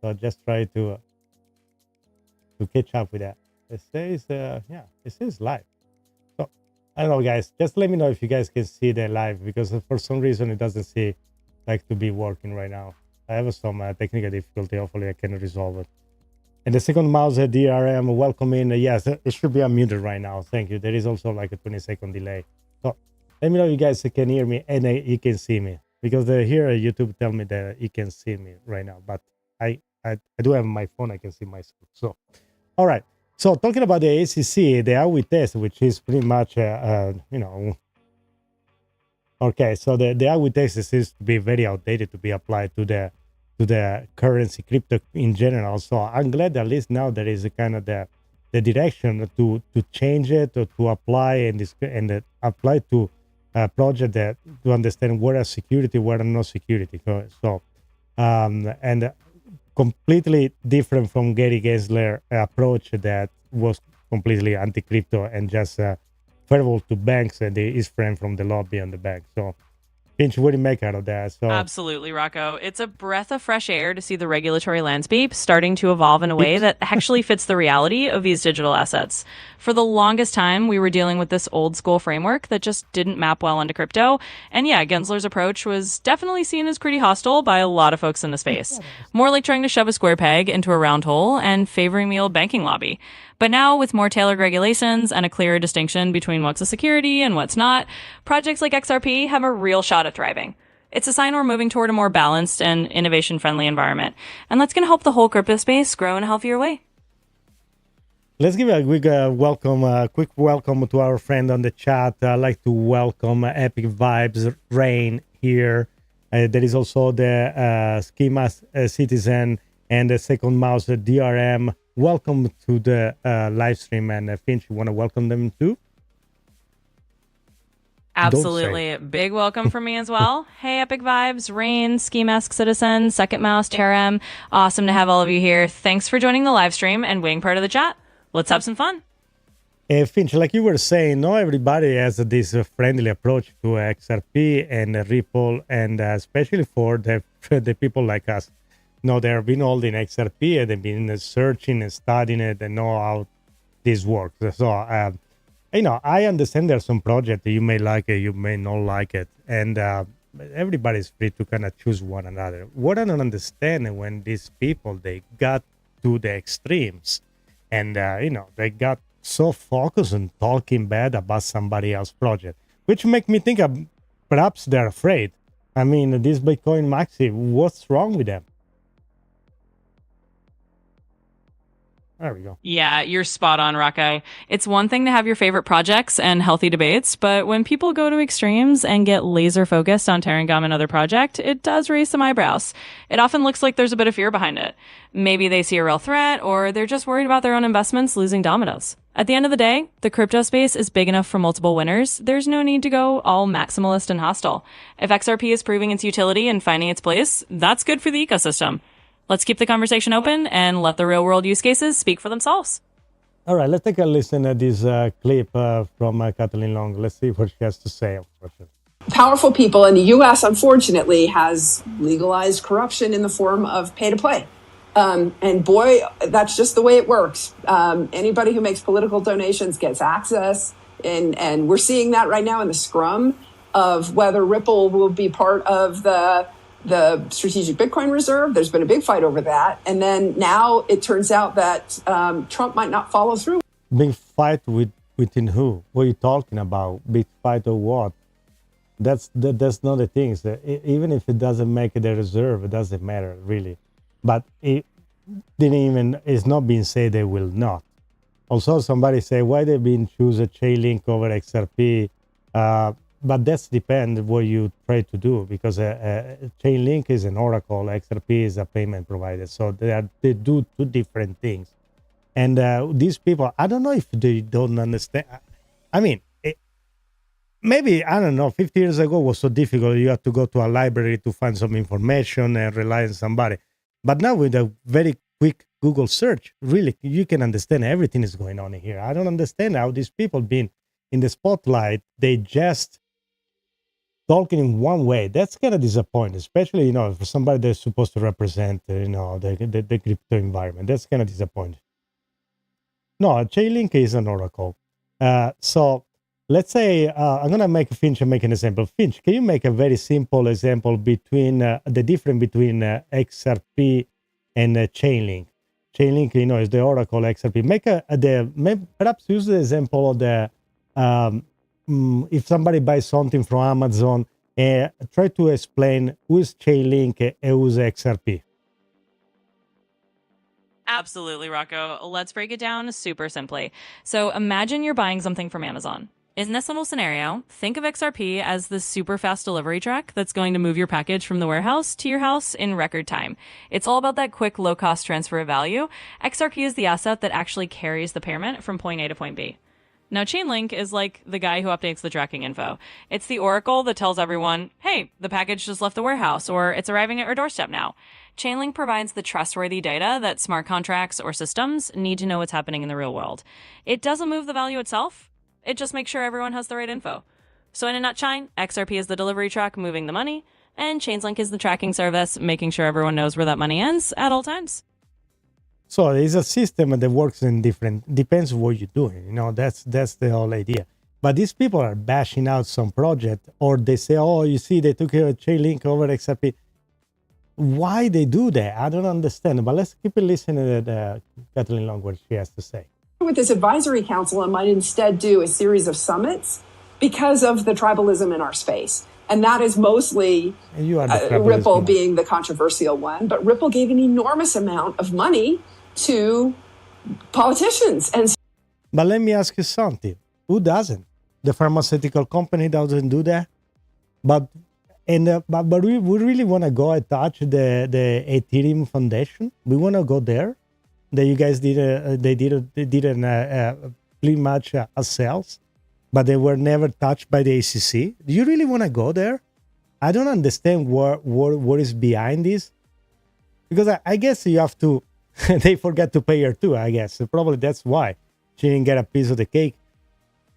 So just try to catch up with that. It says, it says live. So I don't know, guys. Just let me know if you guys can see the live, because for some reason it doesn't seem like to be working right now. I have some technical difficulty. Hopefully I can resolve it. And the second mouse DRM, welcome in. Yes, it should be unmuted right now. Thank you. There is also like a 20-second delay. So let me know if you guys can hear me and you can see me, because here YouTube tell me that you can see me right now, but I do have my phone. I can see myself. So, all right. So talking about the ACC, the AWI test, which is pretty much, okay. So the AWI test seems to be very outdated to be applied to the currency crypto in general. So I'm glad that at least now there is a kind of the direction to change it, or to apply and apply to a project that to understand what are security, what are no security. So and completely different from Gary Gensler approach that was completely anti-crypto and just favorable to banks and his friend from the lobby on the bank. So Finch, what do you make out of that? So Absolutely, Rocco. It's a breath of fresh air to see the regulatory landscape starting to evolve in a way that actually fits the reality of these digital assets. For the longest time, we were dealing with this old school framework that just didn't map well into crypto. And yeah, Gensler's approach was definitely seen as pretty hostile by a lot of folks in the space. More like trying to shove a square peg into a round hole and favoring the old banking lobby. But now, with more tailored regulations and a clearer distinction between what's a security and what's not, projects like XRP have a real shot at thriving. It's a sign we're moving toward a more balanced and innovation-friendly environment. And that's going to help the whole crypto space grow in a healthier way. Let's give a quick welcome to our friend on the chat. I'd like to welcome Epic Vibes Rain here. There is also the Schema Citizen and the Second Mouse DRM. Welcome to the live stream. And Finch, you want to welcome them too? Absolutely. Big welcome from me as well. Hey, Epic Vibes, Rain, Ski Mask Citizen, Second Mouse, TRM. Awesome to have all of you here. Thanks for joining the live stream and being part of the chat. Let's have some fun. Finch, like you were saying, not everybody has this friendly approach to XRP and Ripple, and especially for the people like us. No, they've been holding XRP and they've been searching and studying it and know how this works. So, I understand there's some project that you may like it, you may not like it, and everybody's free to kind of choose one another. What I don't understand is when these people, they got to the extremes and, they got so focused on talking bad about somebody else's project, which make me think perhaps they're afraid. I mean, this Bitcoin Maxi, what's wrong with them? There we go. Yeah, you're spot on, Rocco. It's one thing to have your favorite projects and healthy debates, but when people go to extremes and get laser focused on tearing down another project, it does raise some eyebrows. It often looks like there's a bit of fear behind it. Maybe they see a real threat, or they're just worried about their own investments losing dominoes. At the end of the day, the crypto space is big enough for multiple winners. There's no need to go all maximalist and hostile. If XRP is proving its utility and finding its place, that's good for the ecosystem. Let's keep the conversation open and let the real world use cases speak for themselves. All right, let's take a listen at this clip from Kathleen Long. Let's see what she has to say. Powerful people in the U.S., unfortunately, has legalized corruption in the form of pay-to-play. And boy, that's just the way it works. Anybody who makes political donations gets access. And we're seeing that right now in the scrum of whether Ripple will be part of the strategic Bitcoin reserve. There's been a big fight over that. And then now it turns out that Trump might not follow through. Big fight within who? What are you talking about? Big fight or what? That's not the thing. Even if it doesn't make the reserve, it doesn't matter really. But it it's not being said they will not. Also, somebody say, why they been choose a Chainlink over XRP? But that's depend what you try to do, because Chainlink is an oracle, XRP is a payment provider. So they do two different things. And these people, I don't know if they don't understand. I mean, maybe, I don't know, 50 years ago was so difficult. You had to go to a library to find some information and rely on somebody. But now with a very quick Google search, really, you can understand everything is going on here. I don't understand how these people being in the spotlight, they just talking in one way, that's kind of disappointing, especially, for somebody that's supposed to represent, the crypto environment. That's kind of disappointing. No, Chainlink is an oracle. So let's say I'm going to make Finch make an example. Finch, can you make a very simple example between the difference between XRP and Chainlink? Chainlink, is the oracle. XRP. Perhaps use the example of the if somebody buys something from Amazon, try to explain who's Chainlink and who's XRP. Absolutely, Rocco. Let's break it down super simply. So imagine you're buying something from Amazon. In this little scenario, think of XRP as the super fast delivery truck that's going to move your package from the warehouse to your house in record time. It's all about that quick, low-cost transfer of value. XRP is the asset that actually carries the payment from point A to point B. Now, Chainlink is like the guy who updates the tracking info. It's the oracle that tells everyone, hey, the package just left the warehouse, or it's arriving at your doorstep now. Chainlink provides the trustworthy data that smart contracts or systems need to know what's happening in the real world. It doesn't move the value itself. It just makes sure everyone has the right info. So in a nutshell, XRP is the delivery truck moving the money, and Chainlink is the tracking service making sure everyone knows where that money ends at all times. So it's a system that works in depends what you're doing. That's the whole idea. But these people are bashing out some project, or they say, oh, you see, they took a Chainlink over XRP. Why they do that? I don't understand. But let's keep listening to Kathleen Long, what she has to say. With this advisory council, I might instead do a series of summits because of the tribalism in our space. And that is mostly Ripple being the controversial one. But Ripple gave an enormous amount of money to politicians. But let me ask you something. Who doesn't? The pharmaceutical company doesn't do that. But we really want to go and touch the Ethereum Foundation. We want to go there. That you guys did pretty much ourselves, but they were never touched by the ACC. Do you really want to go there? I don't understand what is behind this, because I guess you have to. They forgot to pay her too. I guess so probably that's why she didn't get a piece of the cake.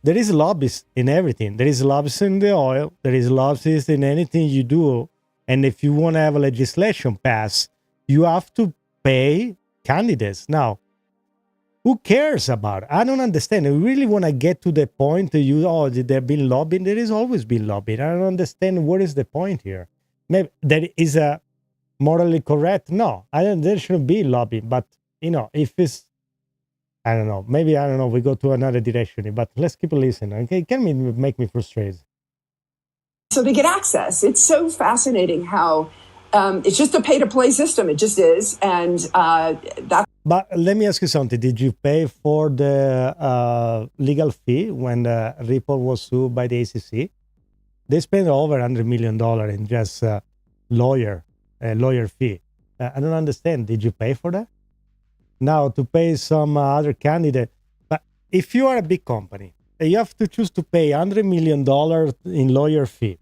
There is lobbies in everything. There is lobbies in the oil. There is lobbies in anything you do. And if you want to have a legislation pass, you have to pay candidates. Now, who cares about it? I don't understand. I really want to get to the point that they've been lobbying. There has always been lobbying. I don't understand what is the point here. Maybe that is a morally correct. No, there shouldn't be lobbying. But, if it's, I don't know. Maybe, I don't know, we go to another direction. But let's keep listening. Okay, it can make me frustrated. So they get access. It's so fascinating how it's just a pay-to-play system. It just is. And that. But let me ask you something. Did you pay for the legal fee when Ripple was sued by the ACC? They spent over $100 million in just lawyer fee. I don't understand. Did you pay for that? Now, to pay some other candidate. But if you are a big company, you have to choose to pay $100 million in lawyer fee,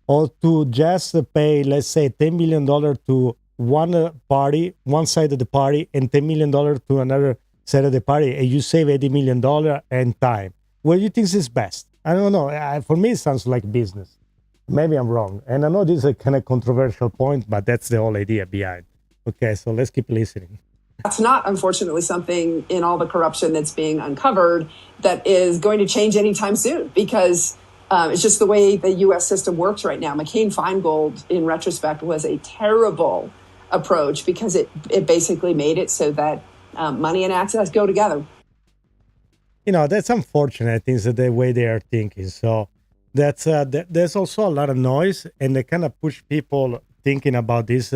or to just pay, let's say, $10 million to one party, one side of the party, and $10 million to another side of the party, and you save $80 million and time. What do you think is best? I don't know. For me, it sounds like business. Maybe I'm wrong. And I know this is a kind of controversial point, but that's the whole idea behind. Okay, so let's keep listening. That's not, unfortunately, something in all the corruption that's being uncovered that is going to change anytime soon, because it's just the way the U.S. system works right now. McCain-Feingold, in retrospect, was a terrible approach because it basically made it so that money and access go together. That's unfortunate. I think that the way they are thinking. So that's there's also a lot of noise, and they kind of push people thinking about this.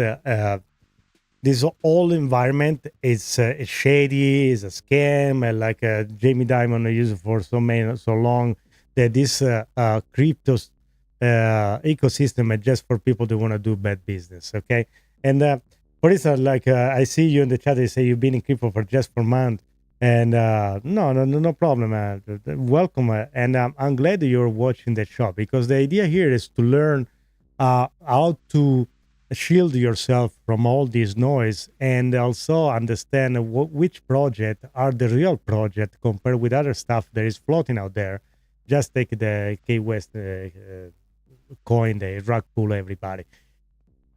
This whole environment is shady, is a scam, and like Jamie Dimon used it for so long. That this crypto ecosystem is just for people that want to do bad business. Okay, and for instance, like I see you in the chat, they say you've been in crypto for just 4 months, and no problem. Welcome, and I'm glad that you're watching the show, because the idea here is to learn how to shield yourself from all this noise, and also understand which project are the real project compared with other stuff that is floating out there. Just take the K West coin, they rug pull everybody.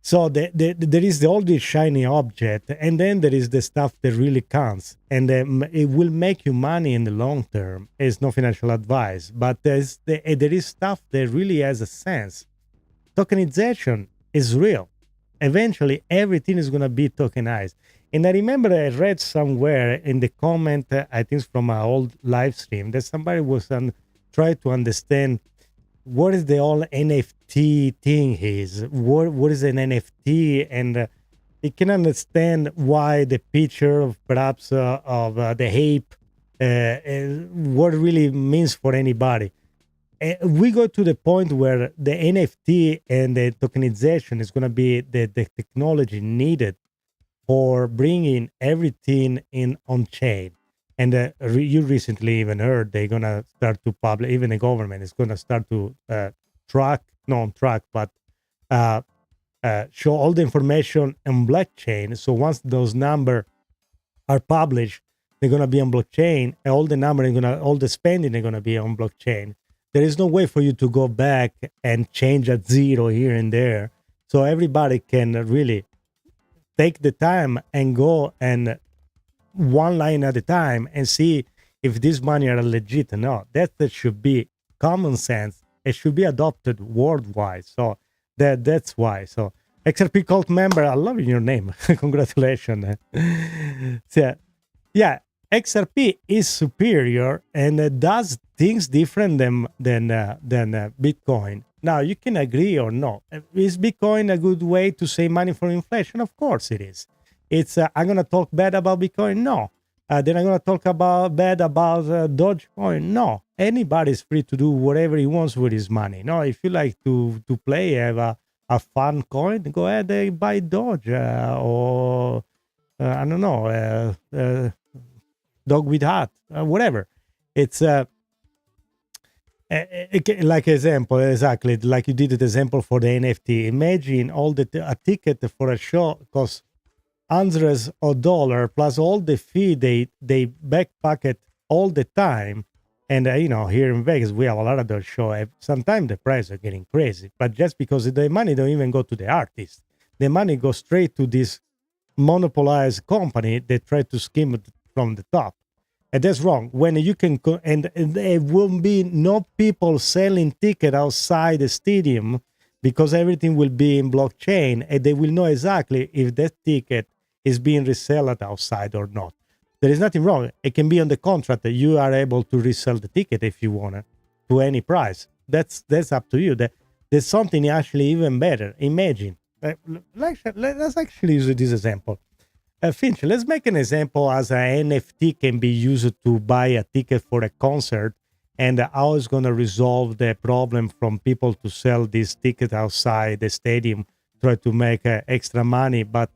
So there is all this shiny object, and then there is the stuff that really counts, and it will make you money in the long term. It's no financial advice, but there is stuff that really has a sense. Tokenization is real. Eventually, everything is going to be tokenized. And I remember I read somewhere in the comment, I think it's from an old live stream, that somebody was trying to understand what is the whole NFT thing is. What is an NFT? And you can understand why the picture of perhaps of the ape, what it really means for anybody. We go to the point where the NFT and the tokenization is going to be the technology needed for bringing everything in on chain. And you recently even heard they're going to start to publish, even the government is going to start to show all the information on blockchain. So once those numbers are published, they're going to be on blockchain. And all the numbers, all the spending are going to be on blockchain. There is no way for you to go back and change a zero here and there. So everybody can really take the time and go and one line at a time and see if this money are legit or not. That should be common sense. It should be adopted worldwide. So that's why. So XRP cult member, I love your name. Congratulations. So, yeah, XRP is superior and does things different than Bitcoin. Now, you can agree or not. Is Bitcoin a good way to save money from inflation? Of course it is. It's I'm going to talk bad about Bitcoin? No. Then I'm going to talk bad about Dogecoin? No. Anybody's free to do whatever he wants with his money. No, if you like to play, have a fun coin, go ahead and buy Doge or, I don't know, dog with hat, whatever. It's like example, exactly like you did the example for the NFT. Imagine a ticket for a show costs hundreds of dollars plus all the fee they backpack all the time. And here in Vegas we have a lot of those shows. Sometimes the prices are getting crazy, but just because the money don't even go to the artist, the money goes straight to this monopolized company that try to skim it from the top. And that's wrong. When you can and there will be no people selling tickets outside the stadium because everything will be in blockchain, and they will know exactly if that ticket is being resold outside or not. There is nothing wrong. It can be on the contract that you are able to resell the ticket if you want to any price. That's up to you. There's something actually even better. Imagine. Let's actually use this example. Finch, let's make an example as an NFT can be used to buy a ticket for a concert, and how it's going to resolve the problem from people to sell this ticket outside the stadium, try to make extra money, but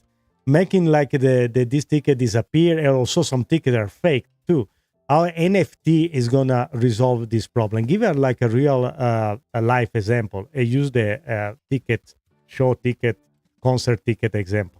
making like this ticket disappear, and also some tickets are fake too. How NFT is going to resolve this problem? Give it like a real a life example. Use the show ticket, concert ticket example.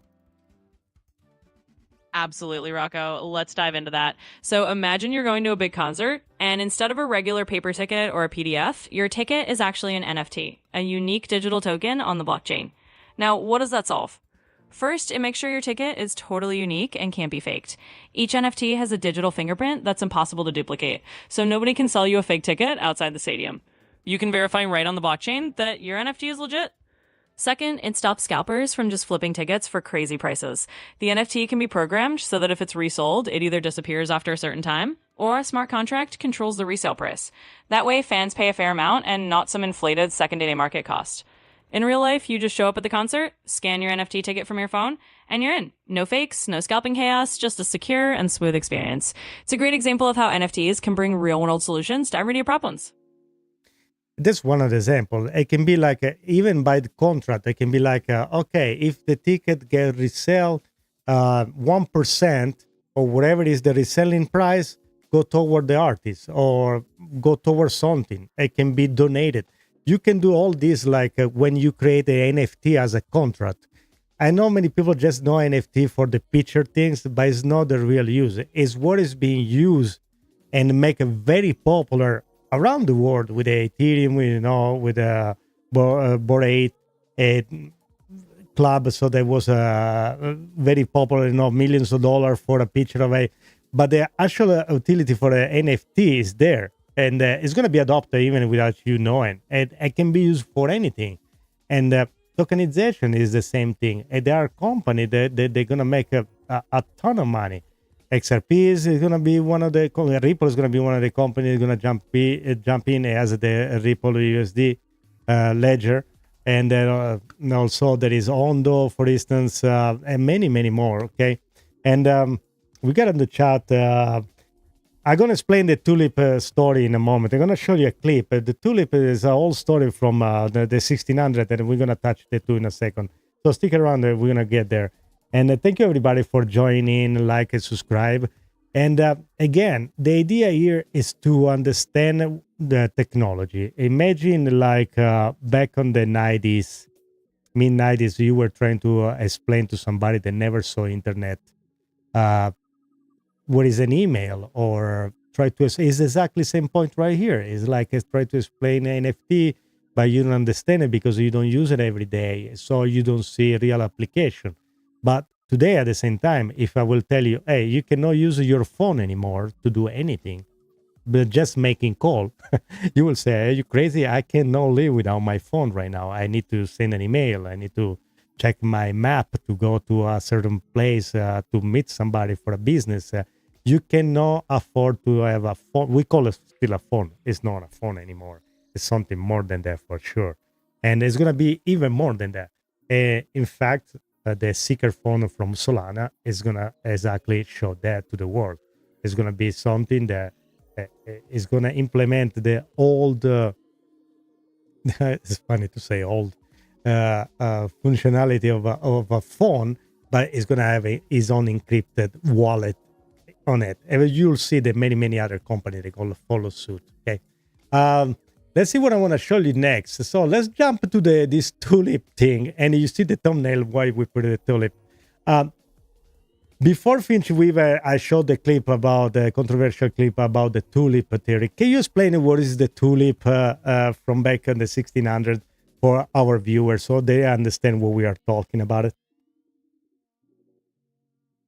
Absolutely, Rocco. Let's dive into that. So imagine you're going to a big concert, and instead of a regular paper ticket or a PDF, your ticket is actually an NFT, a unique digital token on the blockchain. Now, what does that solve? First, it makes sure your ticket is totally unique and can't be faked. Each NFT has a digital fingerprint that's impossible to duplicate, so nobody can sell you a fake ticket outside the stadium. You can verify right on the blockchain that your NFT is legit. Second, it stops scalpers from just flipping tickets for crazy prices. The NFT can be programmed so that if it's resold, it either disappears after a certain time, or a smart contract controls the resale price. That way, fans pay a fair amount and not some inflated secondary market cost. In real life, you just show up at the concert, scan your NFT ticket from your phone, and you're in. No fakes, no scalping chaos, just a secure and smooth experience. It's a great example of how NFTs can bring real-world solutions to everyday problems. That's one of the examples. It can be like, even by the contract, it can be like, okay, if the ticket get resell 1% or whatever is the reselling price, go toward the artist or go towards something. It can be donated. You can do all this like when you create an NFT as a contract. I know many people just know NFT for the picture things, but it's not the real use. It's what is being used and make it very popular around the world with the Ethereum, with Bored club, so there was a very popular, millions of dollars for a picture of a, but the actual utility for the NFT is there, and it's going to be adopted even without you knowing, and it can be used for anything. And tokenization is the same thing, and there are companies that they're going to make a ton of money. XRP is going to be one of the, Ripple is going to be one of the companies going to jump in as the RippleUSD ledger. And then also there is Ondo, for instance, and many, many more, okay? And we got in the chat, I'm going to explain the tulip story in a moment. I'm going to show you a clip. The tulip is an old story from the 1600, and we're going to touch the two in a second. So stick around, we're going to get there. And thank you, everybody, for joining, like, and subscribe. And again, the idea here is to understand the technology. Imagine like back on the 90s, mid-90s, you were trying to explain to somebody that never saw internet what is an email, or try to, it's exactly the same point right here. It's like try to explain NFT, but you don't understand it because you don't use it every day, so you don't see real application. But today, at the same time, if I will tell you, hey, you cannot use your phone anymore to do anything, but just making call, you will say, are you crazy? I cannot live without my phone right now. I need to send an email. I need to check my map to go to a certain place to meet somebody for a business. You cannot afford to have a phone. We call it still a phone. It's not a phone anymore. It's something more than that for sure. And it's going to be even more than that. In fact, the Seeker phone from Solana is going to exactly show that to the world. It's going to be something that is going to implement the old, it's funny to say old, functionality of a phone, but it's going to have its own encrypted wallet on it. And you'll see that many other companies, they're going to follow suit. Okay. Let's see what I want to show you next. So let's jump to this tulip thing. And you see the thumbnail why we put the tulip. Before Finch Weaver, I showed the clip about the controversial clip about the tulip theory. Can you explain what is the tulip from back in the 1600s for our viewers so they understand what we are talking about?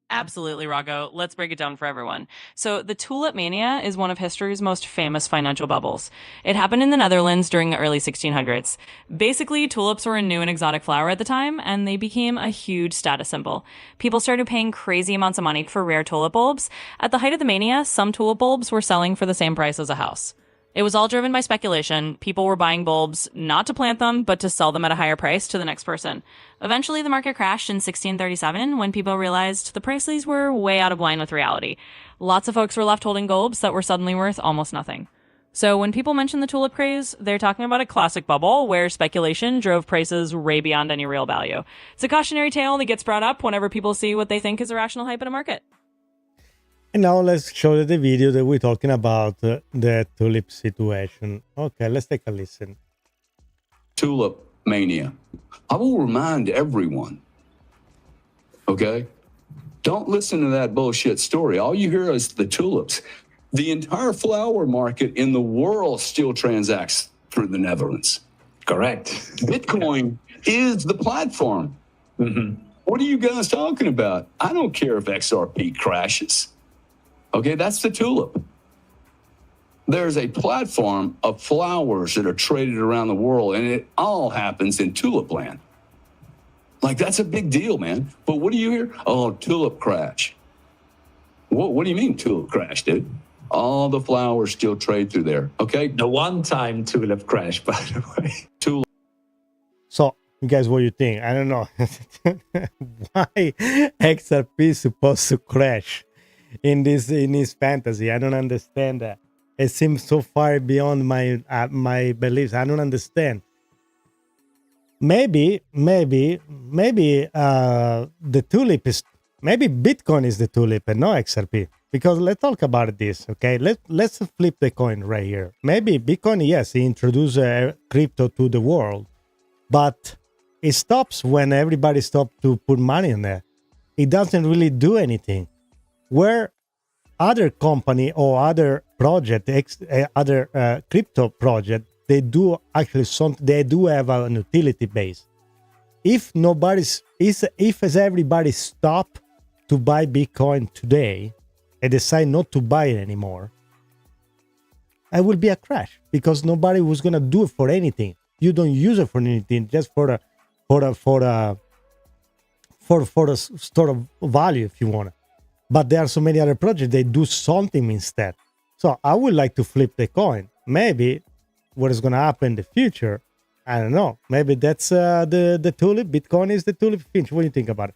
Absolutely, Rocco. Let's break it down for everyone. So the tulip mania is one of history's most famous financial bubbles. It happened in the Netherlands during the early 1600s. Basically, tulips were a new and exotic flower at the time, and they became a huge status symbol. People started paying crazy amounts of money for rare tulip bulbs. At the height of the mania, some tulip bulbs were selling for the same price as a house. It was all driven by speculation. People were buying bulbs not to plant them, but to sell them at a higher price to the next person. Eventually, the market crashed in 1637 when people realized the prices were way out of line with reality. Lots of folks were left holding bulbs that were suddenly worth almost nothing. So when people mention the tulip craze, they're talking about a classic bubble where speculation drove prices way beyond any real value. It's a cautionary tale that gets brought up whenever people see what they think is irrational hype in a market. And now let's show the video that we're talking about, the tulip situation. Okay, let's take a listen. Tulip mania. I will remind everyone, okay? Don't listen to that bullshit story. All you hear is the tulips. The entire flower market in the world still transacts through the Netherlands. Correct. Bitcoin is the platform. Mm-hmm. What are you guys talking about? I don't care if XRP crashes. Okay, that's the tulip. There's a platform of flowers that are traded around the world, and it all happens in tulip land. Like, that's a big deal, man. But what do you hear? Oh, tulip crash. What do you mean tulip crash, dude? All the flowers still trade through there, okay? The one-time tulip crash, by the way. Tulip. So, you guys, what do you think? I don't know. Why XRP is supposed to crash in this fantasy? I don't understand that. It seems so far beyond my my beliefs. I don't understand. Maybe the tulip is, maybe Bitcoin is the tulip and not XRP. Because let's talk about this, okay? Let's flip the coin right here. Maybe Bitcoin, yes, he introduced crypto to the world, but it stops when everybody stops to put money in there. It doesn't really do anything. Where other company or other project, other crypto project they do actually they do have an utility base. If everybody stop to buy Bitcoin today and decide not to buy it anymore, it will be a crash because nobody was gonna do it for anything. You don't use it for anything, just for a store of value if you want. But there are so many other projects they do something instead. So I would like to flip the coin. Maybe what is gonna happen in the future, I don't know. Maybe that's the tulip. Bitcoin is the tulip. Finch, what do you think about it?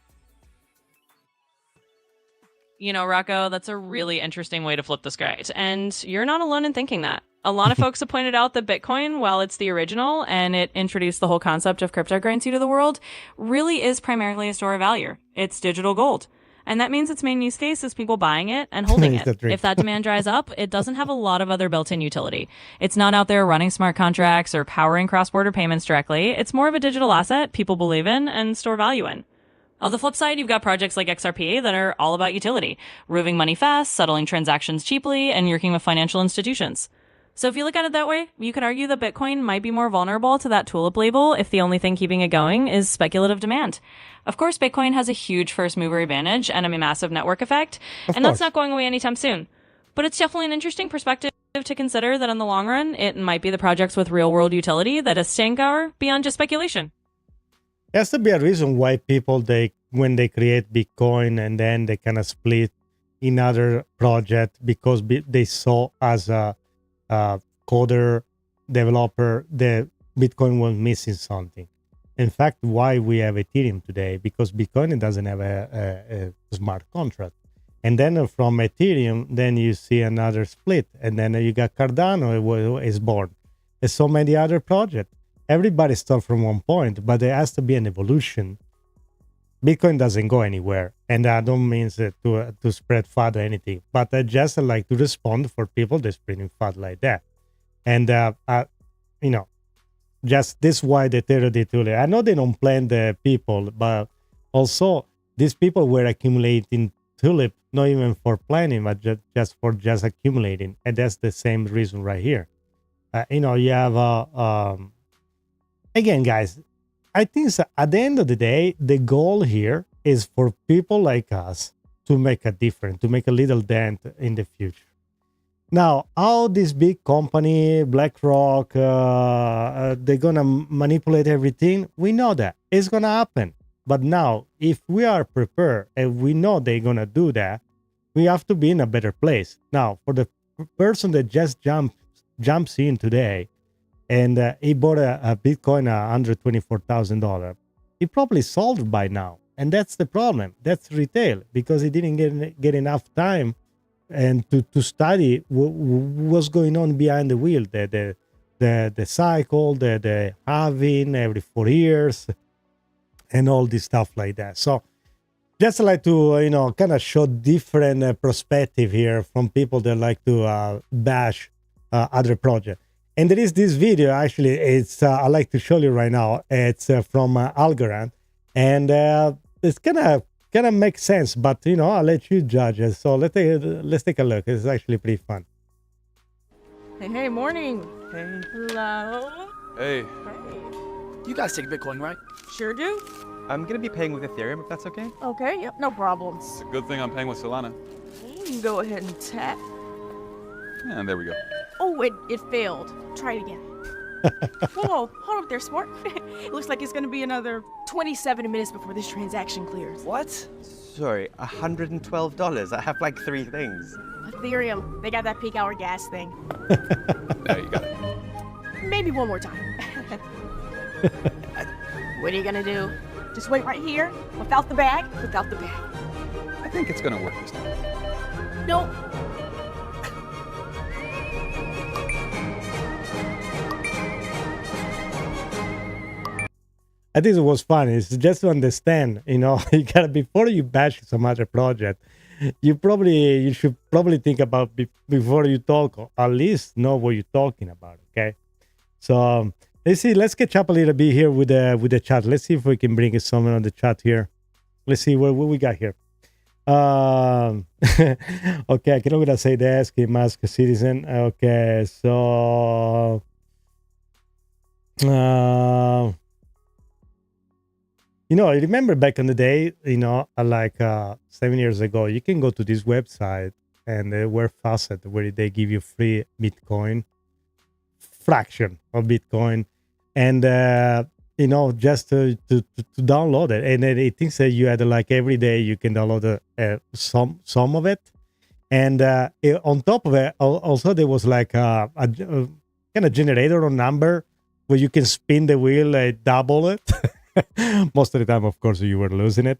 You know, Rocco, that's a really interesting way to flip the script. And you're not alone in thinking that. A lot of folks have pointed out that Bitcoin, while it's the original and it introduced the whole concept of cryptocurrency to the world, really is primarily a store of value. It's digital gold. And that means its main use case is people buying it and holding it. If that demand dries up, it doesn't have a lot of other built-in utility. It's not out there running smart contracts or powering cross-border payments directly. It's more of a digital asset people believe in and store value in. On the flip side, you've got projects like XRP that are all about utility, moving money fast, settling transactions cheaply, and working with financial institutions. So if you look at it that way, you could argue that Bitcoin might be more vulnerable to that tulip label if the only thing keeping it going is speculative demand. Of course, Bitcoin has a huge first mover advantage and a massive network effect, and that's not going away anytime soon. But it's definitely an interesting perspective to consider that in the long run, it might be the projects with real world utility that is staying power beyond just speculation. There has to be a reason why people, when they create Bitcoin and then they kind of split in other projects because they saw as a coder developer the Bitcoin was missing something. In fact, why we have Ethereum today, because Bitcoin doesn't have a smart contract. And then from Ethereum, then you see another split. And then you got Cardano is born. There's so many other projects. Everybody starts from one point, but there has to be an evolution. Bitcoin doesn't go anywhere. And I don't mean to spread FUD or anything, but I just like to respond for people that spreading FUD like that. And, just this why the Ethereum tulip. I know they don't plan the people, but also these people were accumulating tulip, not even for planning, but just accumulating. And that's the same reason right here. You have, again, guys, I think at the end of the day, the goal here is for people like us to make a difference, to make a little dent in the future. Now, how this big company, BlackRock, they're going to manipulate everything, we know that. It's going to happen. But now, if we are prepared and we know they're going to do that, we have to be in a better place. Now, for the person that just jumps in today and he bought a Bitcoin at $124,000, he probably sold it by now. And that's the problem. That's retail, because he didn't get enough time and to study what's going on behind the wheel, the cycle, the halving every 4 years, and all this stuff like that. So just like to kind of show different perspective here from people that like to bash other projects. And there is this video, actually, it's I like to show you right now. It's from Algorand, and it's kind of makes sense, but I'll let you judge it. So let's take a look. It's actually pretty fun. Hey, morning. Hey. Hello. Hey. Hey. You guys take Bitcoin, right? Sure do. I'm gonna be paying with Ethereum if that's okay. Okay, yep, no problems. It's a good thing I'm paying with Solana. You can go ahead and tap. And there we go. Oh, it failed. Try it again. Whoa, hold up there, sport. It looks like it's gonna be another 27 minutes before this transaction clears. What? Sorry, $112? I have like 3 things. Ethereum, they got that peak hour gas thing. There you got it. Maybe one more time. What are you gonna do? Just wait right here, without the bag, without the bag. I think it's gonna work this time. Nope. I think it was fun. It's just to understand, you gotta, before you bash some other project, you should probably think about before you talk, or at least know what you're talking about. Okay, so let's catch up a little bit here with the chat. Let's see if we can bring someone on the chat here. Let's see what we got here. Okay, I cannot gonna say the Ski Mask Citizen. Okay, so I remember back in the day, like 7 years ago, you can go to this website and there were faucet where they give you free Bitcoin, fraction of Bitcoin, and just to download it. And then it thinks that you had like every day you can download some of it. And on top of it, also there was like a kind of generator or number where you can spin the wheel, double it. Most of the time, of course, you were losing it.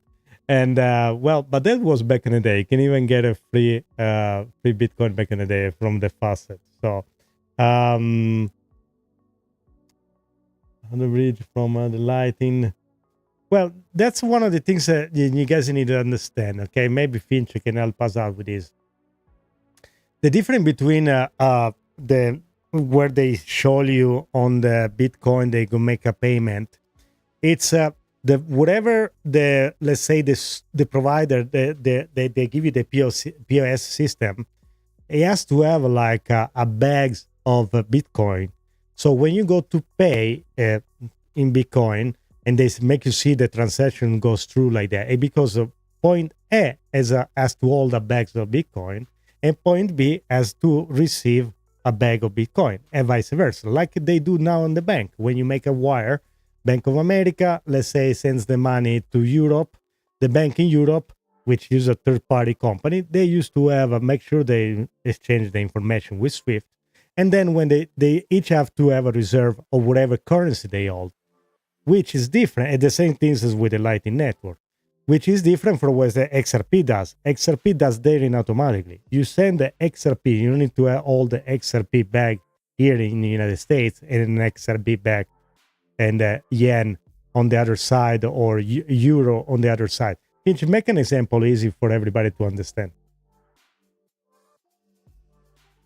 And but that was back in the day. You can even get a free Bitcoin back in the day from the faucet. So on the bridge from the lighting. Well, that's one of the things that you guys need to understand. Okay, maybe Finch can help us out with this. The difference between where they show you on the Bitcoin, they go make a payment. It's whatever let's say the provider they give you the POS system. It has to have like a bags of Bitcoin. So when you go to pay in Bitcoin and they make you see the transaction goes through like that, because point A has to hold a bags of Bitcoin, and point B has to receive a bag of Bitcoin, and vice versa, like they do now in the bank. When you make a wire, Bank of America, let's say, sends the money to Europe. The bank in Europe, which is a third-party company, they used to have make sure they exchange the information with SWIFT. And then when they each have to have a reserve of whatever currency they hold, which is different. And the same thing is with the Lightning Network, which is different from what the XRP does. XRP does dating automatically. You send the XRP, you don't need to have all the XRP bag here in the United States and an XRP bag and yen on the other side, or euro on the other side. Finch, make an example easy for everybody to understand.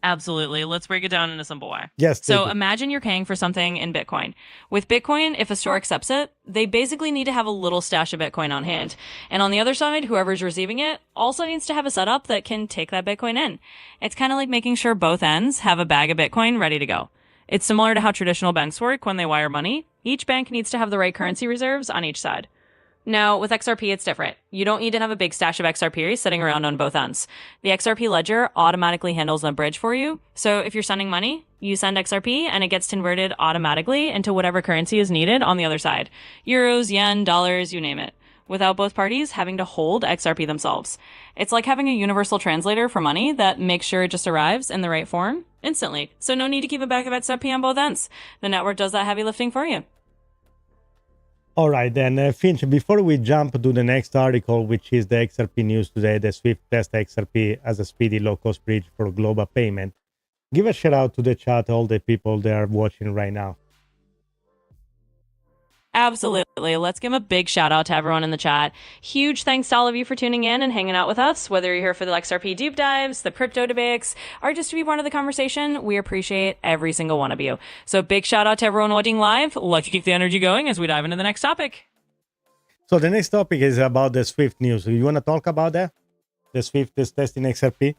Absolutely. Let's break it down in a simple way. Yes. So imagine you're paying for something in Bitcoin. With Bitcoin, if a store accepts it, they basically need to have a little stash of Bitcoin on hand. And on the other side, whoever's receiving it also needs to have a setup that can take that Bitcoin in. It's kind of like making sure both ends have a bag of Bitcoin ready to go. It's similar to how traditional banks work when they wire money. Each bank needs to have the right currency reserves on each side. Now, with XRP, it's different. You don't need to have a big stash of XRP sitting around on both ends. The XRP Ledger automatically handles the bridge for you. So if you're sending money, you send XRP and it gets converted automatically into whatever currency is needed on the other side. Euros, yen, dollars, you name it. Without both parties having to hold XRP themselves. It's like having a universal translator for money that makes sure it just arrives in the right form instantly. So no need to keep a bag of XRP on both ends. The network does that heavy lifting for you. All right, then, Finch, before we jump to the next article, which is the XRP news today, the SWIFT test XRP as a speedy low-cost bridge for global payment, give a shout out to the chat, all the people that are watching right now. Absolutely. Let's give a big shout out to everyone in the chat. Huge thanks to all of you for tuning in and hanging out with us, whether you're here for the XRP deep dives, the crypto debates, or just to be part of the conversation. We appreciate every single one of you. So big shout out to everyone watching live. Let's keep the energy going as we dive into the next topic. So the next topic is about the SWIFT news. You want to talk about that? The SWIFT is testing XRP?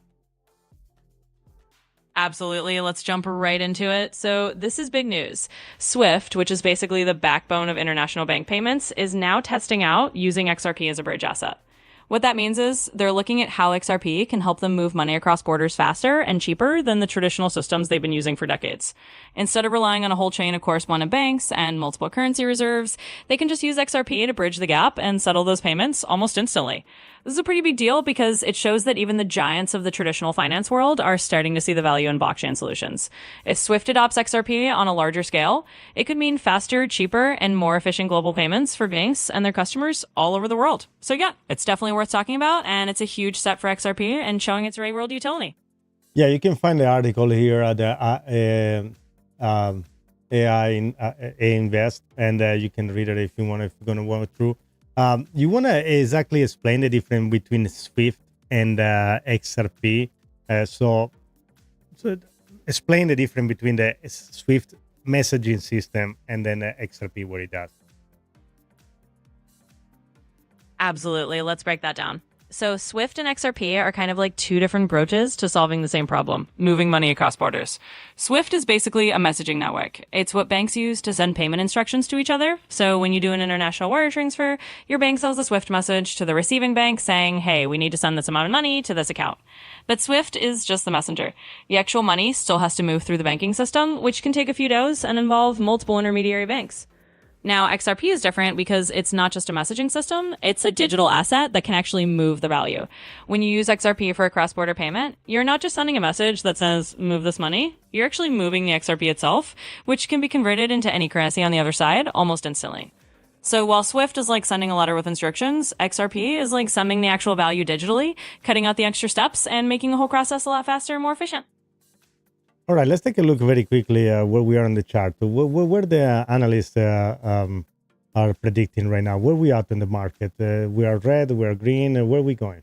Absolutely. Let's jump right into it. So this is big news. SWIFT, which is basically the backbone of international bank payments, is now testing out using XRP as a bridge asset. What that means is they're looking at how XRP can help them move money across borders faster and cheaper than the traditional systems they've been using for decades. Instead of relying on a whole chain of correspondent banks and multiple currency reserves, they can just use XRP to bridge the gap and settle those payments almost instantly. This is a pretty big deal because it shows that even the giants of the traditional finance world are starting to see the value in blockchain solutions. If SWIFT adopts XRP on a larger scale, it could mean faster, cheaper, and more efficient global payments for banks and their customers all over the world. So yeah, it's definitely worth talking about, and it's a huge step for XRP and showing its real world utility. Yeah, you can find the article here at the AI Invest, and you can read it if you want, if you're going to walk through. You want to exactly explain the difference between SWIFT and XRP. So explain the difference between the SWIFT messaging system and then XRP, what it does. Absolutely. Let's break that down. So Swift and XRP are kind of like two different approaches to solving the same problem, moving money across borders. Swift is basically a messaging network. It's what banks use to send payment instructions to each other. So when you do an international wire transfer, your bank sends a Swift message to the receiving bank saying, hey, we need to send this amount of money to this account. But Swift is just the messenger. The actual money still has to move through the banking system, which can take a few days and involve multiple intermediary banks. Now, XRP is different because it's not just a messaging system, it's a digital asset that can actually move the value. When you use XRP for a cross-border payment, you're not just sending a message that says, move this money, you're actually moving the XRP itself, which can be converted into any currency on the other side almost instantly. So while Swift is like sending a letter with instructions, XRP is like sending the actual value digitally, cutting out the extra steps and making the whole process a lot faster and more efficient. All right, let's take a look very quickly where we are on the chart. Where the analysts are predicting right now. Where we at in the market? We are red, we are green. Where are we going?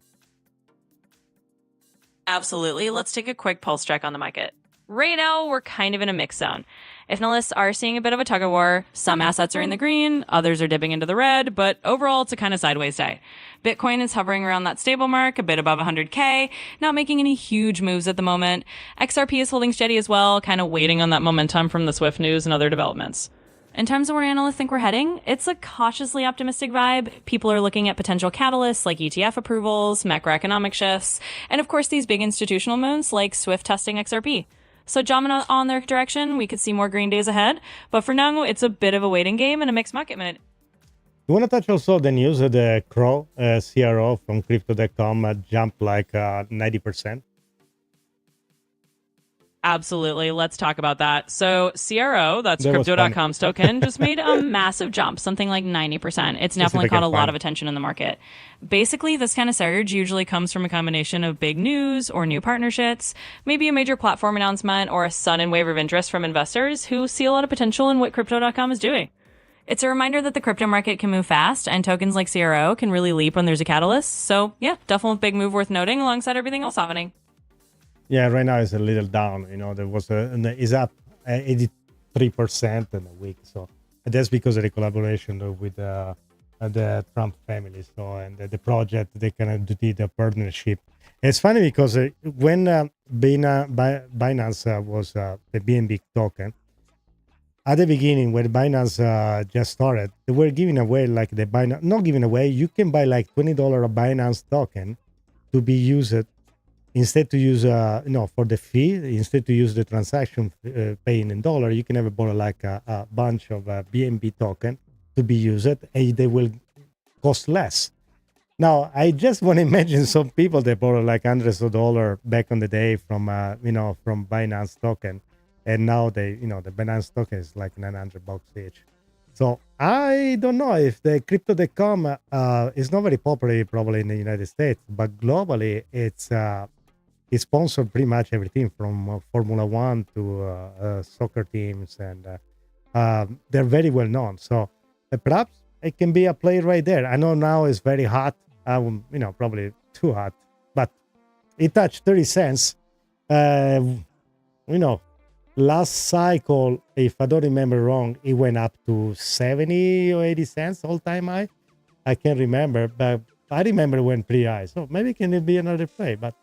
Absolutely. Let's take a quick pulse check on the market. Right now, we're kind of in a mixed zone. Analysts are seeing a bit of a tug-of-war. Some assets are in the green, others are dipping into the red, but overall, it's a kind of sideways day. Bitcoin is hovering around that stable mark, a bit above 100K, not making any huge moves at the moment. XRP is holding steady as well, kind of waiting on that momentum from the Swift news and other developments. In terms of where analysts think we're heading, it's a cautiously optimistic vibe. People are looking at potential catalysts like ETF approvals, macroeconomic shifts, and of course these big institutional moves like Swift testing XRP. So jumping on their direction, we could see more green days ahead. But for now, it's a bit of a waiting game and a mixed market minute. You want to touch also the news of the CRO, CRO from crypto.com jumped like 90%? Absolutely. Let's talk about that. So CRO, that's Crypto.com's token, just made a massive jump, something like 90%. It's definitely caught a lot of attention in the market. Basically, this kind of surge usually comes from a combination of big news or new partnerships, maybe a major platform announcement, or a sudden wave of interest from investors who see a lot of potential in what Crypto.com is doing. It's a reminder that the crypto market can move fast, and tokens like CRO can really leap when there's a catalyst. So yeah, definitely a big move worth noting alongside everything else happening. Yeah, right now it's a little down. You know, there was is up 83% in a week. So that's because of the collaboration with the Trump family. So and the project they kind of did the partnership. It's funny because when Binance was the BNB token at the beginning, when Binance just started, they were giving away like the Binance, not giving away. You can buy like $20 Binance token to be used. Instead to use, for the fee, instead to use the transaction paying in dollar, you can have borrow like a bunch of BNB token to be used, and they will cost less. Now, I just want to imagine some people that borrow like hundreds of dollars back on the day from, from Binance token, and now the Binance token is like $900 each. So I don't know if the crypto.com is not very popular probably in the United States, but globally it's sponsored pretty much everything from Formula One to soccer teams, and they're very well known. So perhaps it can be a play right there. I know now it's very hot, probably too hot, but it touched 30 cents. Last cycle, if I don't remember wrong, it went up to 70 or 80 cents all-time high. I can't remember, but I remember it went pretty high. So maybe it can be another play, but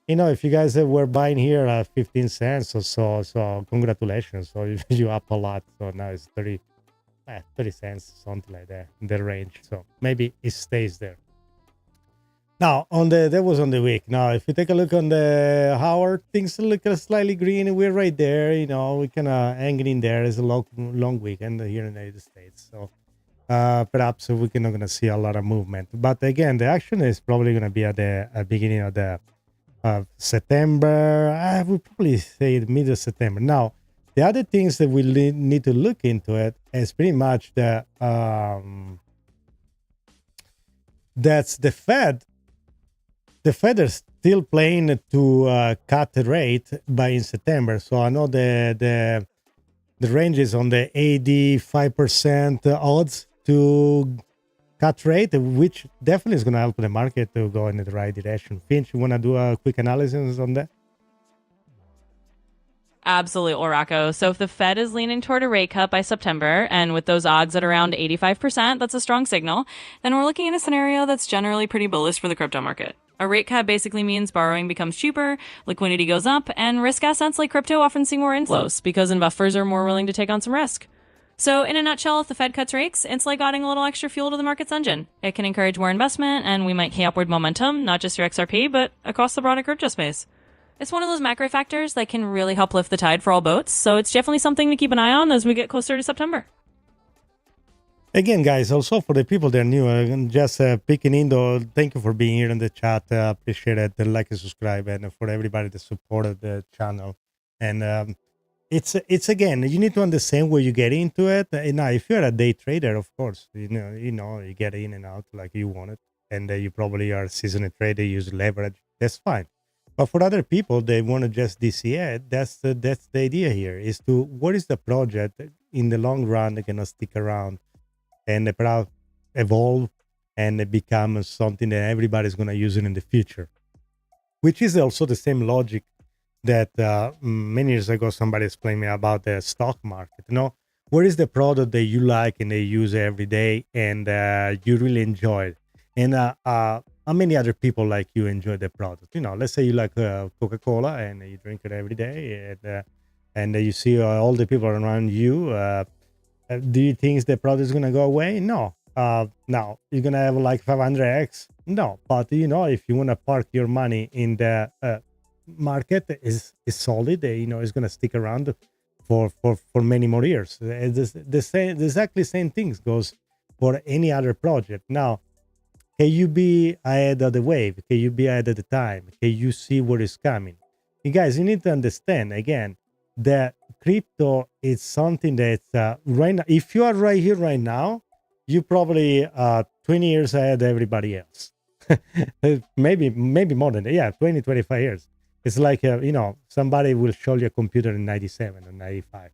if you guys were buying here at 15 cents or so congratulations. So you up a lot. So now it's 30 cents, something like that, in the range. So maybe it stays there. Now, that was on the week. Now, if you take a look on the hour, things look slightly green. We're right there. We kind of hanging in there. It's a long weekend here in the United States. So perhaps we're not going to see a lot of movement. But again, the action is probably going to be at the beginning of the September. I would probably say the middle of September. Now, the other things that we need to look into it is pretty much that's the Fed. The Fed is still planning to cut the rate by in September. So I know the range is on the 85% odds to cut rate, which definitely is going to help the market to go in the right direction. Finch, you want to do a quick analysis on that? Absolutely, Rocco. So if the Fed is leaning toward a rate cut by September, and with those odds at around 85%, that's a strong signal, then we're looking at a scenario that's generally pretty bullish for the crypto market. A rate cut basically means borrowing becomes cheaper, liquidity goes up, and risk assets like crypto often see more inflows because investors are more willing to take on some risk. So in a nutshell, if the Fed cuts rates, it's like adding a little extra fuel to the market's engine. It can encourage more investment, and we might see upward momentum, not just your XRP, but across the broader crypto space. It's one of those macro factors that can really help lift the tide for all boats, so it's definitely something to keep an eye on as we get closer to September. Again, guys, also for the people that are new, just picking in, though, thank you for being here in the chat. Appreciate it. Like and subscribe, and for everybody that supported the channel. And it's again, you need to understand where you get into it. Now, if you're a day trader, of course, you know, you get in and out like you want it, and you probably are a seasoned trader, use leverage. That's fine. But for other people, they want to just DCA. That's the idea here, is to what is the project in the long run that gonna stick around and perhaps evolve and become something that everybody's gonna use it in the future. Which is also the same logic that many years ago somebody explained me about the stock market. You know, what is the product that you like and they use every day and you really enjoy it? And how many other people like you enjoy the product? You know, let's say you like Coca-Cola and you drink it every day, and you see all the people around you. Do you think the product is gonna go away? No. Now you're gonna have like 500x. No, but you know, if you wanna park your money in the market, is solid. You know, it's gonna stick around for many more years. The same, exactly same things goes for any other project. Now, can you be ahead of the wave? Can you be ahead of the time? Can you see what is coming? You guys, you need to understand again that crypto is something that's right now. If you are right here right now, you probably 20 years ahead of everybody else. maybe more than that. Yeah, 20, 25 years. It's like you know, somebody will show you a computer in 97 or 95.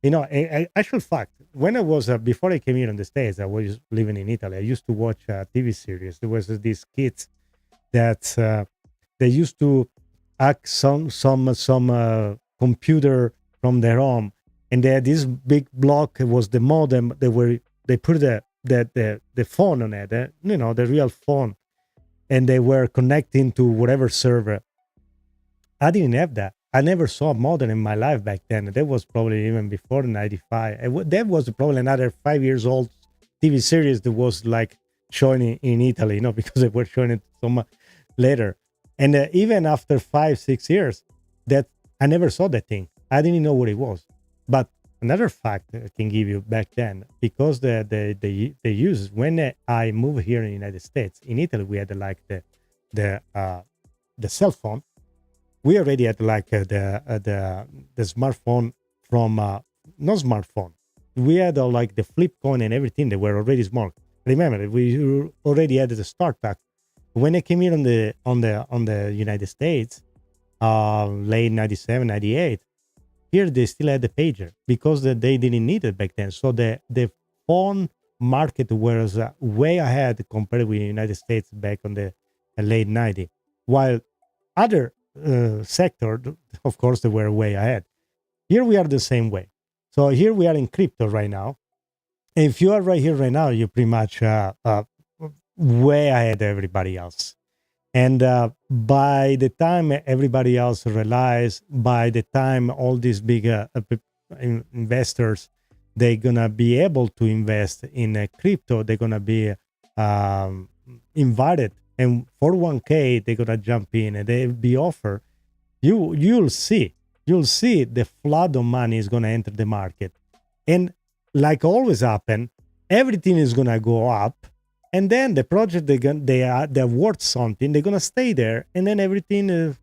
You know, actual fact, when I was, before I came here in the States, I was living in Italy. I used to watch a TV series. There was these kids that they used to hack some computer from their home. And they had this big block, it was the modem. They put the phone on it, you know, the real phone. And they were connecting to whatever server. I didn't have that. I never saw a modem in my life back then. That was probably even before 95. That was probably another 5 years old TV series that was like showing in Italy, you know, because they were showing it so much later. And even after 5-6 years, that I never saw that thing. I didn't know what it was. But another fact I can give you back then, because they use, when I moved here in the United States, in Italy we had like the cell phone. We already had like the smartphone from no smartphone. We had like the flip coin and everything. They were already small. Remember, we already had the startup. When I came here on the United States, late 97, 98, here they still had the pager because they didn't need it back then. So the phone market was way ahead compared with the United States back on the late 90s. While other sector, of course, they were way ahead. Here we are the same way. So here we are in crypto right now. If you are right here right now, you're pretty much way ahead of everybody else. And by the time everybody else realize, by the time all these big investors, they're gonna be able to invest in crypto, they're gonna be invited. And 401k, they're gonna jump in and they'll be offered. You'll see the flood of money is gonna enter the market, and like always happen, everything is gonna go up, and then the project they're worth something, they're gonna stay there, and then everything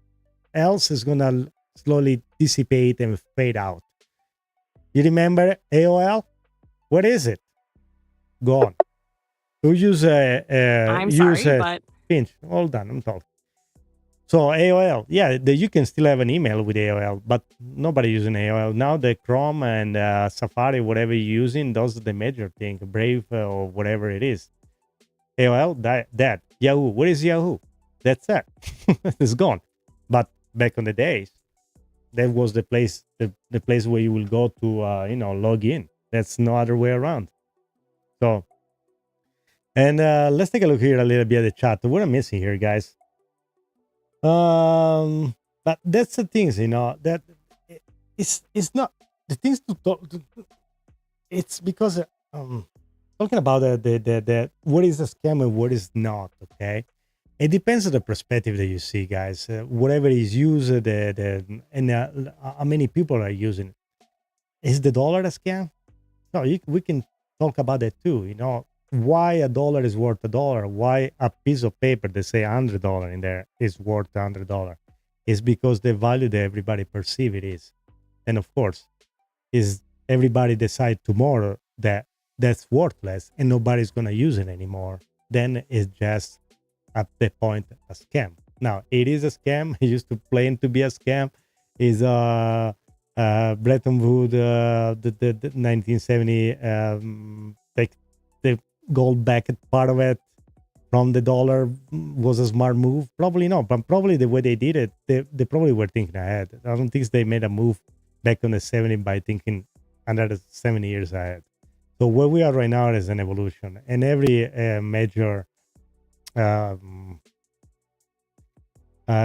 else is gonna slowly dissipate and fade out. You remember AOL? What is it? Gone. Who use I'm sorry, but Pinch. Hold on, I'm talking. So AOL, yeah, you can still have an email with AOL, but nobody using AOL now. The Chrome and Safari, whatever you're using, those are the major thing. Brave or whatever it is. AOL, that. Yahoo, what is Yahoo? That's it. It's gone. But back on the days, That was the place, the place where you will go to, log in. That's no other way around. So, and let's take a look here a little bit at the chat. What I'm missing here, guys. But that's the things, that it's not the things to talk. It's because talking about the what is a scam and what is not. Okay, it depends on the perspective that you see, guys. Whatever is used, and how many people are using it. Is the dollar a scam? No, we can talk about that too. Why a dollar is worth $1? Why a piece of paper that say $100 in there is worth $100? Is because the value that everybody perceive it is, and of course, is everybody decide tomorrow that that's worthless and nobody's gonna use it anymore. Then it's just at the point a scam. Now it is a scam. It used to claim to be a scam. Is Bretton Woods, the 1970 take the gold backed part of it from the dollar was a smart move. Probably not, but probably the way they did it, they probably were thinking ahead. I don't think they made a move back on the 70s by thinking another 70 years ahead. So where we are right now is an evolution, and every major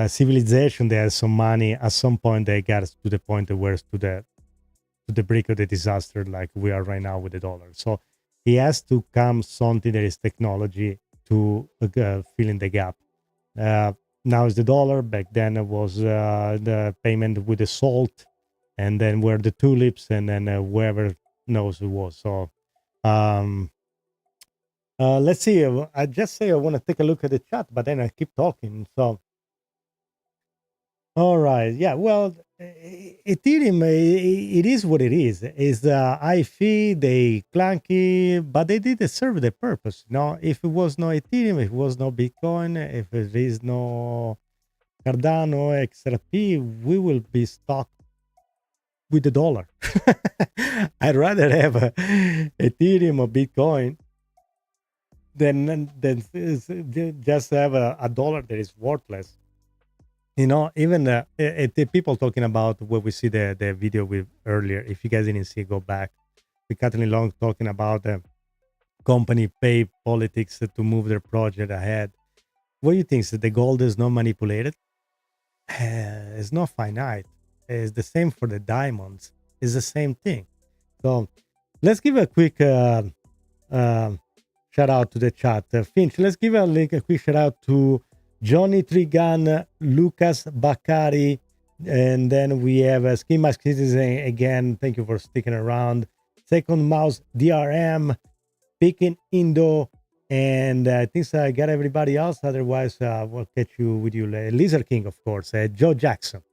civilization that has some money, at some point they get to the point where it's to the brink of the disaster, like we are right now with the dollar. So it has to come something that is technology to fill in the gap. Now it's the dollar. Back then it was the payment with the salt, and then were the tulips, and then whoever knows it was. So let's see. I just say I want to take a look at the chat, but then I keep talking. So all right, yeah. Well, Ethereum, it is what it is. It's high fee, they clunky, but they did serve the purpose. If it was no Ethereum, if it was no Bitcoin, if there is no Cardano, XRP, we will be stuck with the dollar. I'd rather have Ethereum or Bitcoin than just have a dollar that is worthless. Even the people talking about what we see the video with earlier. If you guys didn't see, go back. With Kathleen Long talking about the company pay politics to move their project ahead. What do you think? So the gold is not manipulated? It's not finite. It's the same for the diamonds. It's the same thing. So let's give a quick shout out to the chat. Finch, let's give a quick shout out to Johnny Trigan, Lucas Bakari, and then we have Schema Citizen again. Thank you for sticking around. Second Mouse DRM, Peking Indo, and I think I got everybody else. Otherwise, we'll catch you with you later. Lizard King, of course, Joe Jackson.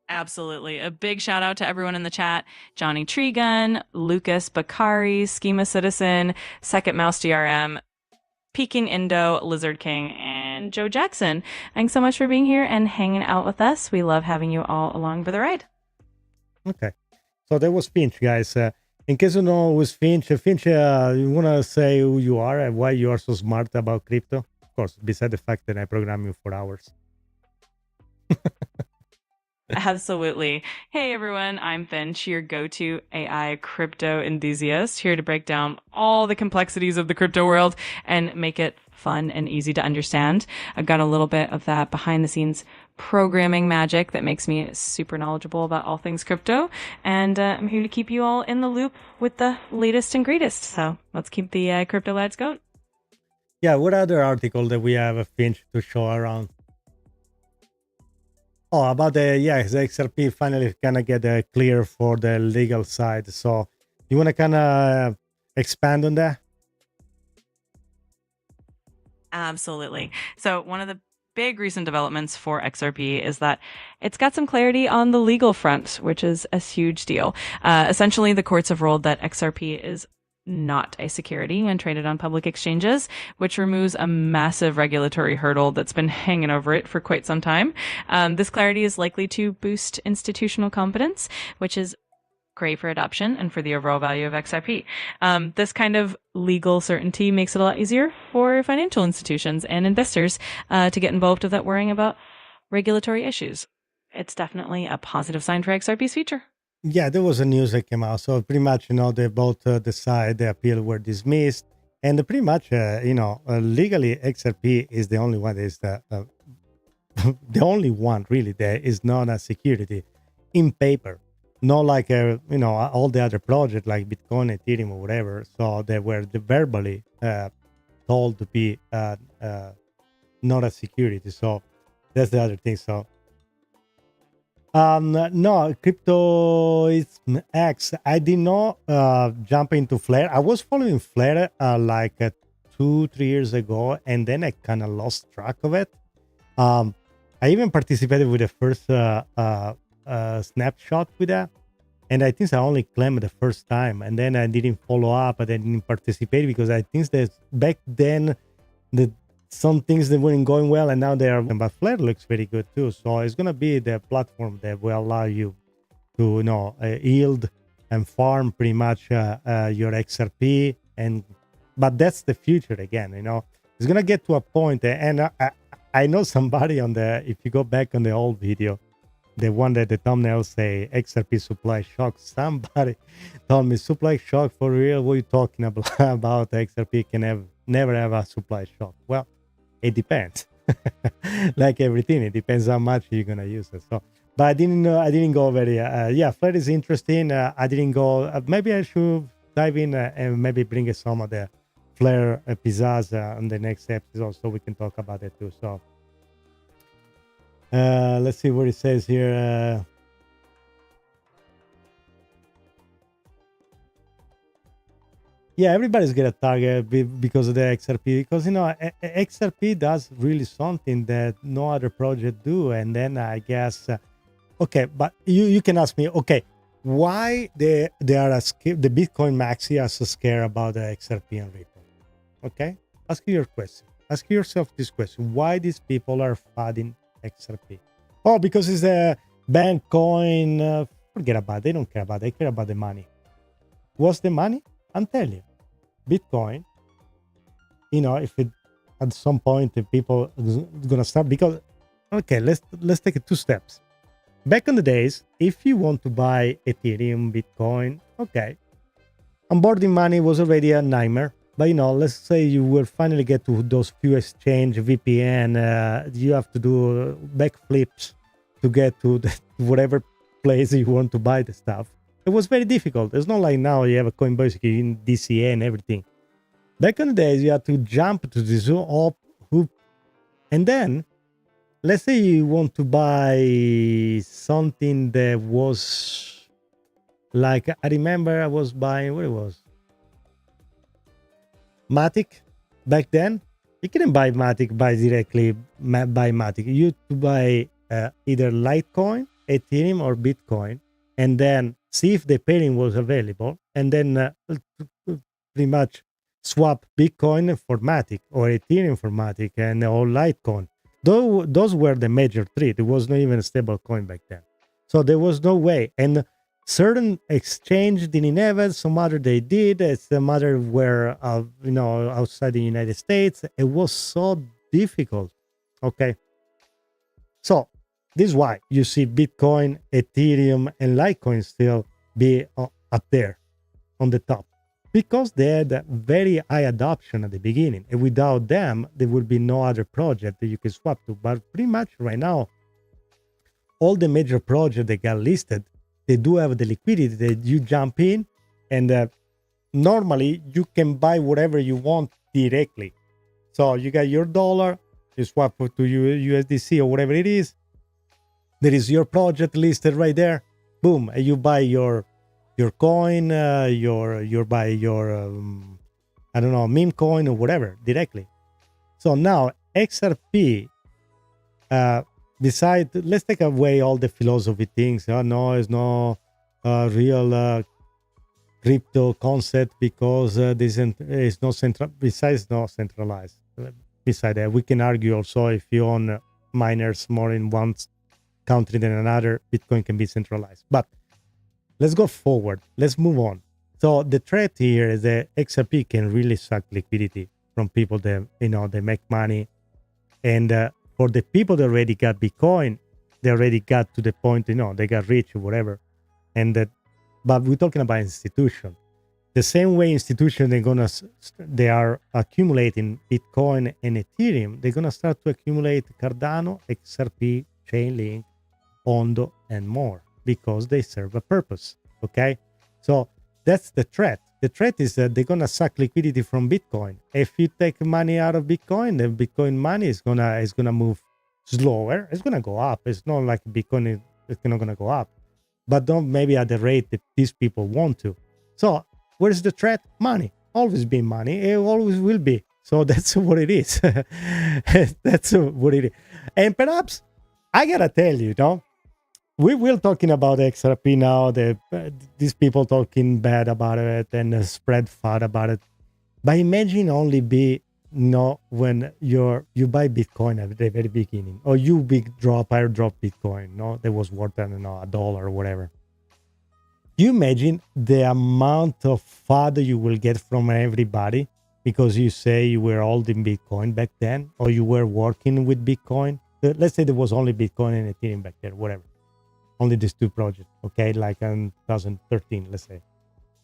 Absolutely. A big shout out to everyone in the chat. Johnny Treegun, Lucas Bakari, Schema Citizen, Second Mouse DRM, Peking Indo, Lizard King, and Joe Jackson. Thanks so much for being here and hanging out with us. We love having you all along for the ride. Okay. So that was Finch, guys. In case you know who was Finch, you want to say who you are and why you are so smart about crypto? Of course, beside the fact that I program you for hours. Absolutely. Hey everyone, I'm Finch, your go-to AI crypto enthusiast, here to break down all the complexities of the crypto world and make it fun and easy to understand. I've got a little bit of that behind the scenes programming magic that makes me super knowledgeable about all things crypto. And I'm here to keep you all in the loop with the latest and greatest. So let's keep the crypto lads going. Yeah, what other article that we have Finch to show around? Oh, about the XRP finally kind of get clear for the legal side. So you want to kind of expand on that? Absolutely. So one of the big recent developments for XRP is that it's got some clarity on the legal front, which is a huge deal. Essentially, the courts have ruled that XRP is not a security when traded on public exchanges, which removes a massive regulatory hurdle that's been hanging over it for quite some time. This clarity is likely to boost institutional confidence, which is great for adoption and for the overall value of XRP. This kind of legal certainty makes it a lot easier for financial institutions and investors to get involved without worrying about regulatory issues. It's definitely a positive sign for XRP's future. Yeah, there was a news that came out. So pretty much, they both decide the appeal were dismissed. And pretty much, legally, XRP is the only one that is the only one really that is not a security in paper. Not like, all the other projects like Bitcoin, Ethereum, or whatever. So they were verbally told to be not a security. So that's the other thing. So no, crypto is X. I did not jump into Flare. I was following Flare 2-3 years ago, and then I kind of lost track of it. I even participated with the first snapshot with that, and I think I only claimed the first time, and then I didn't follow up. I didn't participate because I think that back then some things that weren't going well, and now they are. But Flare looks very good too, so it's gonna be the platform that will allow you to yield and farm pretty much your XRP. But that's the future again. It's gonna get to a point, and I know somebody if you go back on the old video, the one that the thumbnail say XRP supply shock. Somebody told me supply shock for real. What are you talking about? XRP can never have a supply shock. Well, it depends. Like everything, it depends how much you're gonna use it. So, but I didn't go very. Flare is interesting. I didn't go. Maybe I should dive in and maybe bring some of the Flare pizzazz on the next episode, so we can talk about it too. So, let's see what it says here. Everybody's got a target because of the XRP, because XRP does really something that no other project do. And then I guess okay, but you can ask me, okay, why the Bitcoin maxi are so scared about the XRP and Ripple? Okay, ask your question. Ask yourself this question: why these people are fighting XRP? Oh, because it's a bank coin. Forget about it. They don't care about it. They care about the money. What's the money? I'm telling you. Bitcoin, if it at some point the people gonna start, because okay, let's take it 2 steps. Back in the days, if you want to buy Ethereum, Bitcoin, okay, onboarding money was already a nightmare. But let's say you will finally get to those few exchange VPN, you have to do backflips to get to whatever place you want to buy the stuff. It was very difficult. It's not like now you have a Coinbase in DCA and everything. Back in the days, you had to jump to this hoop. And then, let's say you want to buy something that was like, I remember I was buying, what it was? Matic. Back then, you couldn't buy Matic, buy Matic. You had to buy either Litecoin, Ethereum, or Bitcoin, and then see if the pairing was available, and then pretty much swap Bitcoin for Matic or Ethereum for Matic or Litecoin. Those were the major 3. There was not even a stable coin back then. So there was no way. And certain exchange didn't have it, some other they did. Some other were, outside the United States. It was so difficult. Okay. So this is why you see Bitcoin, Ethereum, and Litecoin still be up there on the top, because they had a very high adoption at the beginning. And without them, there would be no other project that you can swap to. But pretty much right now, all the major projects that got listed, they do have the liquidity that you jump in, and normally you can buy whatever you want directly. So you got your dollar, you swap it to USDC or whatever it is. There is your project listed right there. Boom, and you buy your coin, you buy your meme coin or whatever directly. So now XRP, besides, let's take away all the philosophy things. No, it's no real crypto concept because this is no central. Besides, no centralized. Beside that, we can argue also if you own miners more in one country than another, Bitcoin can be centralized. But let's go forward. Let's move on. So the threat here is that XRP can really suck liquidity from people that they make money, and for the people that already got Bitcoin, they already got to the point, they got rich or whatever. And that, but we're talking about institution. The same way institutions, they are accumulating Bitcoin and Ethereum, they're gonna start to accumulate Cardano, XRP, Chainlink, Ondo, and more, because they serve a purpose. Okay, so that's the threat. The threat is that they're gonna suck liquidity from Bitcoin. If you take money out of Bitcoin, the Bitcoin money is gonna move slower. It's gonna go up. It's not like Bitcoin is not gonna go up, but don't maybe at the rate that these people want to. So where's the threat? Money. Always been money. It always will be. So that's what it is. That's what it is. And perhaps I gotta tell you, we will talking about XRP now. These people talking bad about it and spread fat about it. But imagine only when you buy Bitcoin at the very beginning, or you airdrop Bitcoin, that was worth $1 or whatever. You imagine the amount of FUD you will get from everybody because you say you were holding Bitcoin back then, or you were working with Bitcoin. Let's say there was only Bitcoin and Ethereum back there, whatever. Only these two projects, okay? Like in 2013, let's say.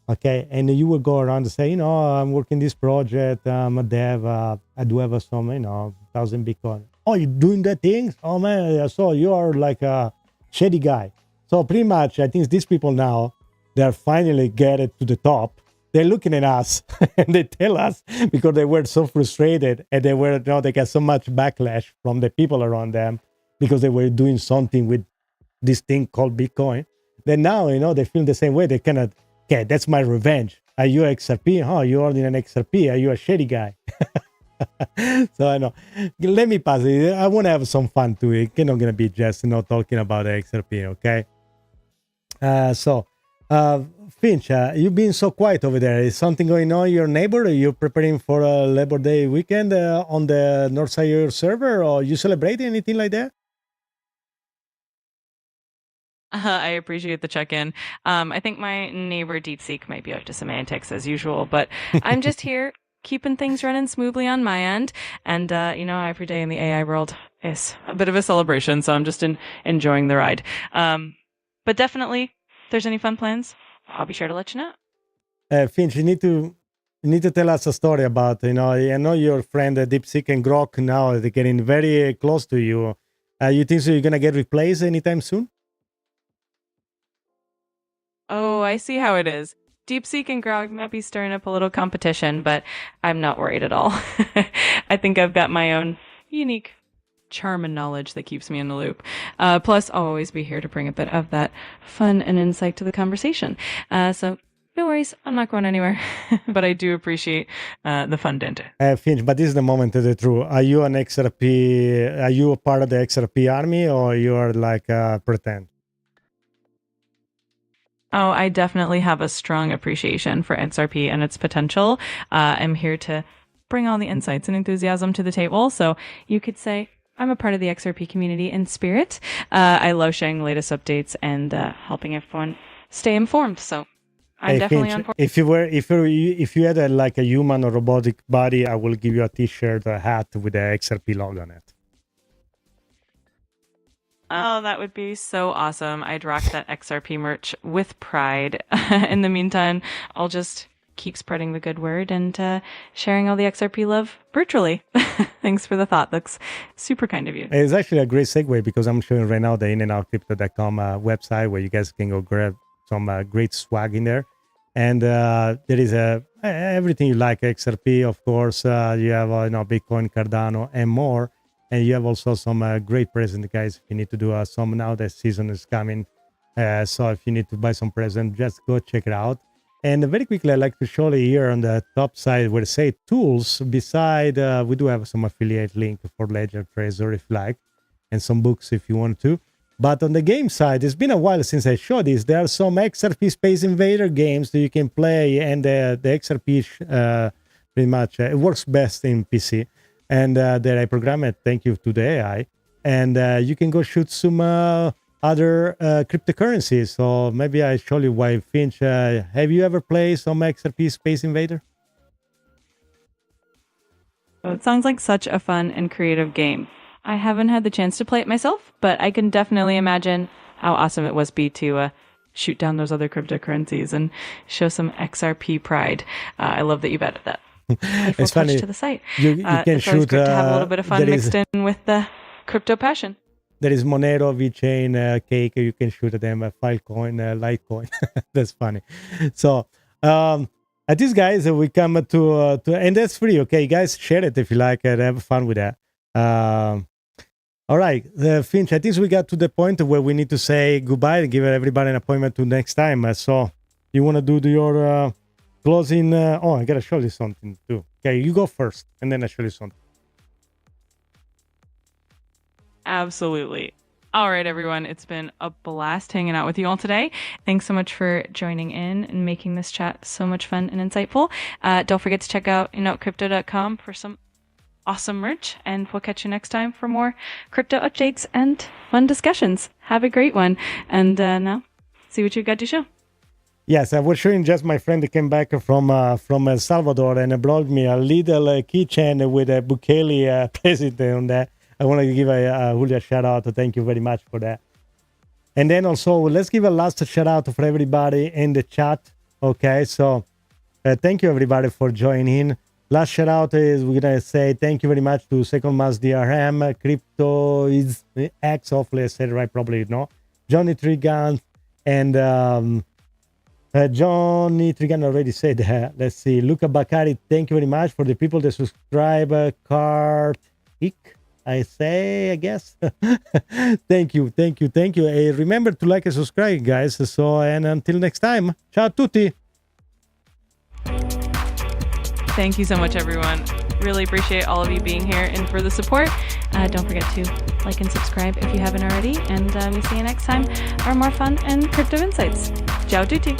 Okay, and you will go around and say, I'm working this project, I'm a dev, I do have some, 1,000 Bitcoin. Oh, you're doing that thing? Oh man, so you are like a shady guy. So pretty much, I think these people now, they're finally get it to the top. They're looking at us and they tell us, because they were so frustrated and they got so much backlash from the people around them because they were doing something with this thing called Bitcoin. Then now, they feel the same way. They cannot, okay, that's my revenge. Are you XRP? Oh, you're holding an XRP. Are you a shady guy? So I know. Let me pass it. I want to have some fun too. It's not going to be just, talking about XRP, okay? Finch, you've been so quiet over there. Is something going on in your neighbor? Are you preparing for a Labor Day weekend on the north side of your server, or you celebrating anything like that? I appreciate the check-in. I think my neighbor DeepSeek might be up to semantics as usual, but I'm just here keeping things running smoothly on my end. And, every day in the AI world is a bit of a celebration, so I'm just enjoying the ride. But definitely, if there's any fun plans, I'll be sure to let you know. Finch, you need to tell us a story about, I know your friend DeepSeek and Grok now, they're getting very close to you. You think so you're going to get replaced anytime soon? Oh, I see how it is. DeepSeek and Grok might be stirring up a little competition, but I'm not worried at all. I think I've got my own unique charm and knowledge that keeps me in the loop. Plus, I'll always be here to bring a bit of that fun and insight to the conversation. So no worries, I'm not going anywhere. But I do appreciate the fun dent. Finch, but this is the moment of the truth. Are you an XRP? Are you a part of the XRP army, or you are like pretend? Oh, I definitely have a strong appreciation for XRP and its potential. I'm here to bring all the insights and enthusiasm to the table. So you could say I'm a part of the XRP community in spirit. I love sharing the latest updates and helping everyone stay informed. So I'm definitely on board. If you had a human or robotic body, I will give you a T-shirt, a hat with the XRP logo on it. Oh, that would be so awesome. I'd rock that XRP merch with pride. In the meantime, I'll just keep spreading the good word and sharing all the XRP love virtually. Thanks for the thought. That's super kind of you. It's actually a great segue because I'm showing right now the inandoutcrypto.com website where you guys can go grab some great swag in there. And there is everything you like, XRP, of course. You have Bitcoin, Cardano, and more. And you have also some great presents, guys. If you need to do some now, the season is coming. So if you need to buy some present, just go check it out. And very quickly, I'd like to show you here on the top side where it say tools. Beside, we do have some affiliate link for Ledger, Trezor if you like, and some books if you want to. But on the game side, it's been a while since I showed this. There are some XRP Space Invader games that you can play, and the XRP pretty much it works best in PC. And that I program it, thank you to the AI. And you can go shoot some other cryptocurrencies. So maybe I show you why. Finch, have you ever played some XRP Space Invader? Oh, it sounds like such a fun and creative game. I haven't had the chance to play it myself, but I can definitely imagine how awesome it must be to shoot down those other cryptocurrencies and show some XRP pride. I love that you've added that. It's funny to the site. You can it's always shoot. great to have a little bit of fun mixed in with the crypto passion. There is Monero, VeChain, Cake. You can shoot at them, Filecoin, Litecoin. That's funny. So, at this, guys, we come to and that's free. Okay, guys, share it if you like it. Have fun with that. All right, Finch. I think we got to the point where we need to say goodbye and give everybody an appointment to next time. So, you want to do your closing? I gotta show you something too. Okay, you go first, and then I show you something. Absolutely. All right, everyone. It's been a blast hanging out with you all today. Thanks so much for joining in and making this chat so much fun and insightful. Don't forget to check out crypto.com for some awesome merch, and we'll catch you next time for more crypto updates and fun discussions. Have a great one. And now, see what you've got to show. Yes, I was showing just my friend that came back from El Salvador and brought me a little keychain with a Bukele president on that. I want to give Julio a shout out. Thank you very much for that. And then also, let's give a last shout out for everybody in the chat. Okay, so thank you everybody for joining. Last shout out is we're going to say thank you very much to Second Mass DRM, Crypto is X, hopefully I said it right, probably no. Johnny Trigan, and Johnny Trigan already said that. Let's see, Luca Bakari, thank you very much for the people that subscribe. Cart I guess. Thank you. Remember to like and subscribe, guys. So, and until next time, ciao a tutti. Thank you so much, everyone. Really appreciate all of you being here and for the support. Don't forget to like and subscribe if you haven't already. And we'll see you next time for more fun and crypto insights. Ciao tutti.